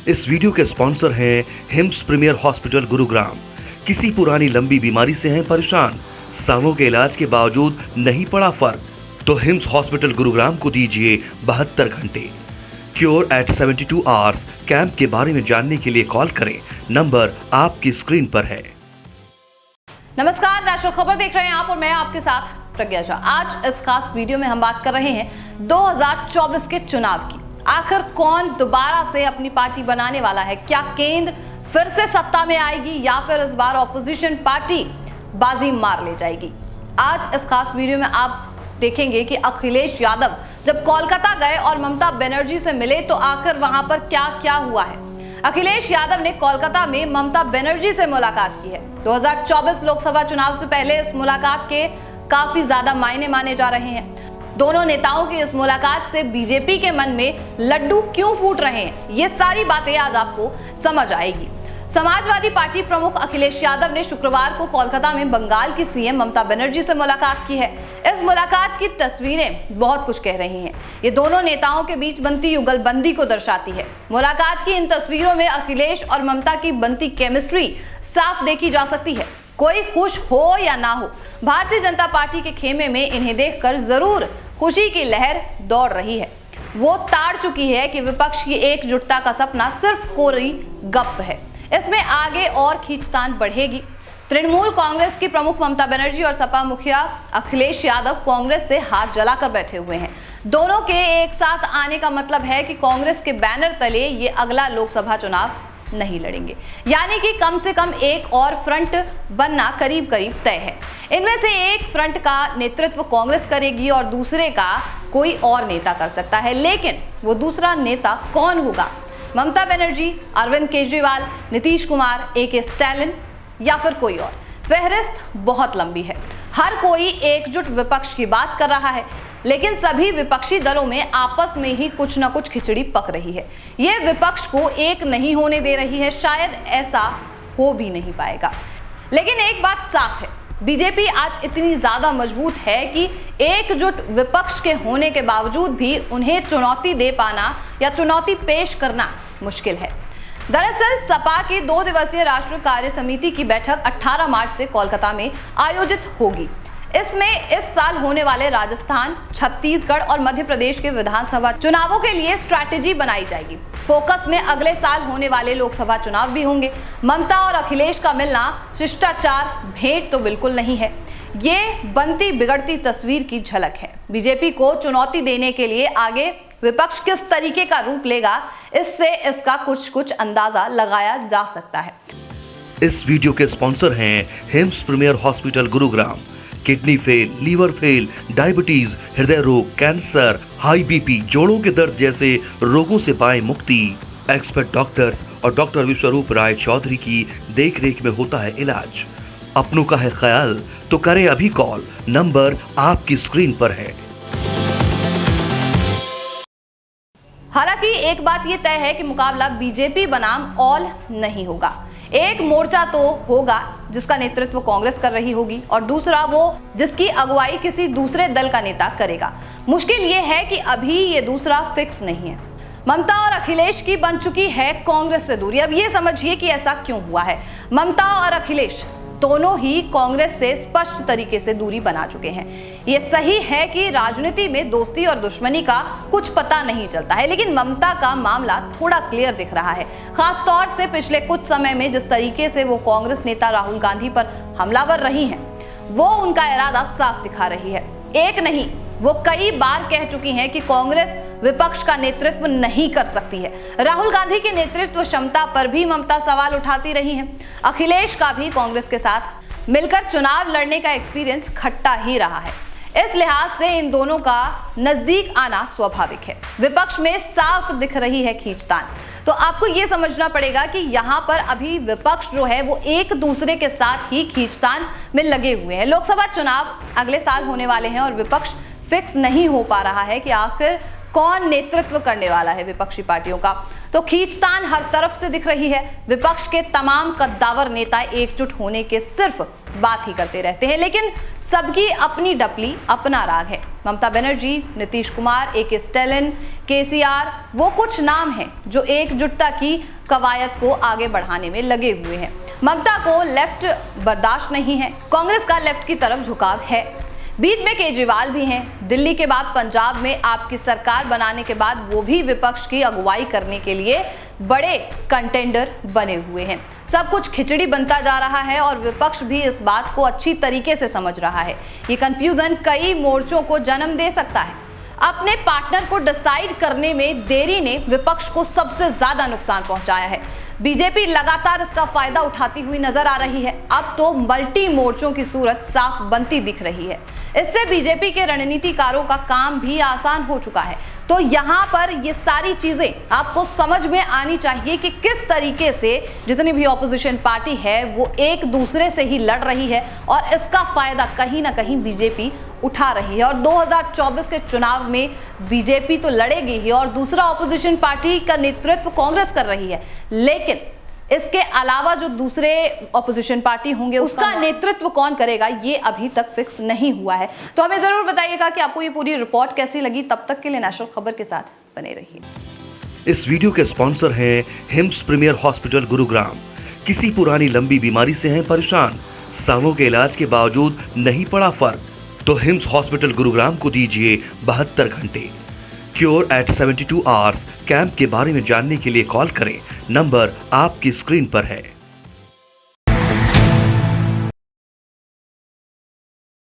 इस वीडियो के स्पॉन्सर हैं हिम्स प्रीमियर हॉस्पिटल गुरुग्राम। किसी पुरानी लंबी बीमारी से हैं परेशान, सालों के इलाज के बावजूद नहीं पड़ा फर्क, तो हिम्स हॉस्पिटल गुरुग्राम को दीजिए 72 घंटे। क्योर एट 72 आवर्स कैंप के बारे में जानने के लिए कॉल करें, नंबर आपकी स्क्रीन पर है। नमस्कार, नेशनल खबर देख रहे हैं आप और मैं आपके साथ प्रज्ञा झा। आज इस खास वीडियो में हम बात कर रहे हैं 2024 के चुनाव की। आखिर कौन दोबारा से अपनी पार्टी बनाने वाला है? क्या केंद्र फिर से सत्ता में आएगी या फिर इस बार ऑपोजिशन पार्टी बाजी मार ले जाएगी? आज इस खास वीडियो में आप देखेंगे कि अखिलेश यादव जब कोलकाता गए और ममता बनर्जी से मिले तो आखिर वहां पर क्या क्या हुआ है। अखिलेश यादव ने कोलकाता में ममता बनर्जी से मुलाकात की है। 2024 लोकसभा चुनाव से पहले इस मुलाकात के काफी ज्यादा मायने माने जा रहे हैं। दोनों नेताओं की इस मुलाकात से बीजेपी के मन में लड्डू क्यों फूट रहे हैं, ये सारी बातें आज आपको समझ आएगी। समाजवादी पार्टी प्रमुख अखिलेश यादव ने शुक्रवार को कोलकाता में बंगाल की सीएम ममता बनर्जी से मुलाकात की है। इस मुलाकात की तस्वीरें बहुत कुछ कह रही हैं। ये दोनों नेताओं के बीच बनती युगलबंदी को दर्शाती है। मुलाकात की इन तस्वीरों में अखिलेश और ममता की बनती केमिस्ट्री साफ देखी जा सकती है। कोई खुश हो या ना हो, भारतीय जनता पार्टी के खेमे में इन्हें देखकर जरूर खुशी की लहर दौड़ रही है। वो ताड़ चुकी है कि विपक्ष की एकजुटता का सपना सिर्फ कोरी गप है। इसमें आगे और खींचतान बढ़ेगी। तृणमूल कांग्रेस की प्रमुख ममता बनर्जी और सपा मुखिया अखिलेश यादव कांग्रेस से हाथ जलाकर बैठे हुए हैं। दोनों के एक साथ आने का मतलब है कि कांग्रेस के बैनर तले ये अगला लोकसभा चुनाव नहीं लड़ेंगे, यानी कि कम से कम एक और फ्रंट बनना करीब करीब तय है। इनमें से एक फ्रंट का नेतृत्व कांग्रेस करेगी और दूसरे का कोई और नेता कर सकता है, लेकिन वो दूसरा नेता कौन होगा? ममता बनर्जी, अरविंद केजरीवाल, नीतीश कुमार, AK स्टैलिन या फिर कोई और? फहरिस्त बहुत लंबी है। हर कोई एकजुट विपक्ष की बात कर रहा है, लेकिन सभी विपक्षी दलों में आपस में ही कुछ न कुछ खिचड़ी पक रही है। ये विपक्ष को एक नहीं होने दे रही है। शायद ऐसा हो भी नहीं पाएगा। लेकिन एक बात साफ है, बीजेपी आज इतनी ज्यादा मजबूत है कि एकजुट विपक्ष के होने के बावजूद भी उन्हें चुनौती दे पाना या चुनौती पेश करना मुश्किल है। दरअसल सपा की 2 दिवसीय राष्ट्रीय कार्य समिति की बैठक 18 मार्च से कोलकाता में आयोजित होगी। इसमें इस साल होने वाले राजस्थान, छत्तीसगढ़ और मध्य प्रदेश के विधानसभा चुनावों के लिए स्ट्रैटेजी बनाई जाएगी। फोकस में अगले साल होने वाले लोकसभा चुनाव भी होंगे। ममता और अखिलेश का मिलना शिष्टाचार भेंट तो बिल्कुल नहीं है। ये बनती बिगड़ती तस्वीर की झलक है। बीजेपी को चुनौती देने के लिए आगे विपक्ष किस तरीके का रूप लेगा, इससे इसका कुछ अंदाजा लगाया जा सकता है। इस वीडियो के स्पॉन्सर हैं Hims premier hospital Gurugram. Kidney fail, liver fail, diabetes, हृदय रोग, कैंसर, हाई बीपी, जोड़ों के दर्द जैसे रोगों से पाए मुक्ति। एक्सपर्ट डॉक्टर्स और डॉक्टर विश्वरूप राय चौधरी की देखरेख में होता है इलाज। अपनों का है ख्याल तो करें अभी कॉल, नंबर आपकी स्क्रीन पर है। हालांकि एक बात यह तय है कि मुकाबला बीजेपी बनाम ऑल नहीं होगा। एक मोर्चा तो होगा जिसका नेतृत्व कांग्रेस कर रही होगी और दूसरा वो जिसकी अगुवाई किसी दूसरे दल का नेता करेगा। मुश्किल ये है कि अभी ये दूसरा फिक्स नहीं है। ममता और अखिलेश की बन चुकी है कांग्रेस से दूरी। अब ये समझिए कि ऐसा क्यों हुआ है। ममता और अखिलेश दोनों ही कांग्रेस से स्पष्ट तरीके से दूरी बना चुके हैं। ये सही है कि राजनीति में दोस्ती और दुश्मनी का कुछ पता नहीं चलता है, लेकिन ममता का मामला थोड़ा क्लियर दिख रहा है। खास तौर से पिछले कुछ समय में जिस तरीके से वो कांग्रेस नेता राहुल गांधी पर हमलावर रही हैं, वो उनका इरादा साफ दिखा रही है। एक नहीं, वो कई बार कह चुकी हैं कि कांग्रेस विपक्ष का नेतृत्व नहीं कर सकती है। राहुल गांधी की नेतृत्व क्षमता पर भी ममता सवाल उठाती रही हैं। अखिलेश का भी कांग्रेस के साथ मिलकर चुनाव लड़ने का एक्सपीरियंस खट्टा ही रहा है। इस लिहाज से इन दोनों का नजदीक आना स्वाभाविक है। विपक्ष में साफ दिख रही है खींचतान। तो आपको यह समझना पड़ेगा कि यहाँ पर अभी विपक्ष जो है वो एक दूसरे के साथ ही खींचतान में लगे हुए हैं। लोकसभा चुनाव अगले साल होने वाले हैं और विपक्ष फिक्स नहीं हो पा रहा है कि आखिर कौन नेतृत्व करने वाला है विपक्षी पार्टियों का। तो खींचतान हर तरफ से दिख रही है। विपक्ष के तमाम कद्दावर नेता एकजुट होने के सिर्फ बात ही करते रहते हैं, लेकिन सबकी अपनी डपली, अपना राग है। ममता बनर्जी, नीतीश कुमार, AK स्टैलिन, KCR, वो कुछ नाम हैं जो एकजुटता की कवायद को आगे बढ़ाने में लगे हुए हैं। ममता को लेफ्ट बर्दाश्त नहीं है, कांग्रेस का लेफ्ट की तरफ झुकाव है, बीच में केजरीवाल भी हैं। दिल्ली के बाद पंजाब में आपकी सरकार बनाने के बाद वो भी विपक्ष की अगुवाई करने के लिए बड़े कंटेंडर बने हुए हैं। सब कुछ खिचड़ी बनता जा रहा है और विपक्ष भी इस बात को अच्छी तरीके से समझ रहा है। ये कंफ्यूजन कई मोर्चों को जन्म दे सकता है। अपने पार्टनर को डिसाइड करने में देरी ने विपक्ष को सबसे ज्यादा नुकसान पहुंचाया है। बीजेपी लगातार इसका फायदा उठाती हुई नजर आ रही है। अब तो मल्टी मोर्चों की सूरत साफ बनती दिख रही है। इससे बीजेपी के रणनीतिकारों का काम भी आसान हो चुका है। तो यहाँ पर ये सारी चीजें आपको समझ में आनी चाहिए कि किस तरीके से जितनी भी ऑपोजिशन पार्टी है वो एक दूसरे से ही लड़ रही है और इसका फायदा कहीं ना कहीं बीजेपी उठा रही है। और 2024 के चुनाव में बीजेपी तो लड़ेगी ही और दूसरा ऑपोजिशन पार्टी का नेतृत्व कांग्रेस कर रही है, लेकिन इसके अलावा जो दूसरे ऑपोजिशन पार्टी होंगे उसका नेतृत्व कौन करेगा ये अभी तक फिक्स नहीं हुआ है। तो हमें जरूर बताइएगा कि आपको ये पूरी रिपोर्ट कैसी लगी। तब तक के लिए नेशनल खबर के साथ बने रहिए। इस वीडियो के स्पॉन्सर हैं हिम्स प्रीमियर हॉस्पिटल गुरुग्राम। किसी पुरानी लंबी बीमारी से हैं परेशान, सालों के इलाज के बावजूद नहीं पड़ा फर्क, तो हिम्स हॉस्पिटल गुरुग्राम को दीजिए 72 घंटे। क्योर एट 72 आवर्स कैंप के बारे में जानने के लिए कॉल करें। नंबर आपकी स्क्रीन पर है।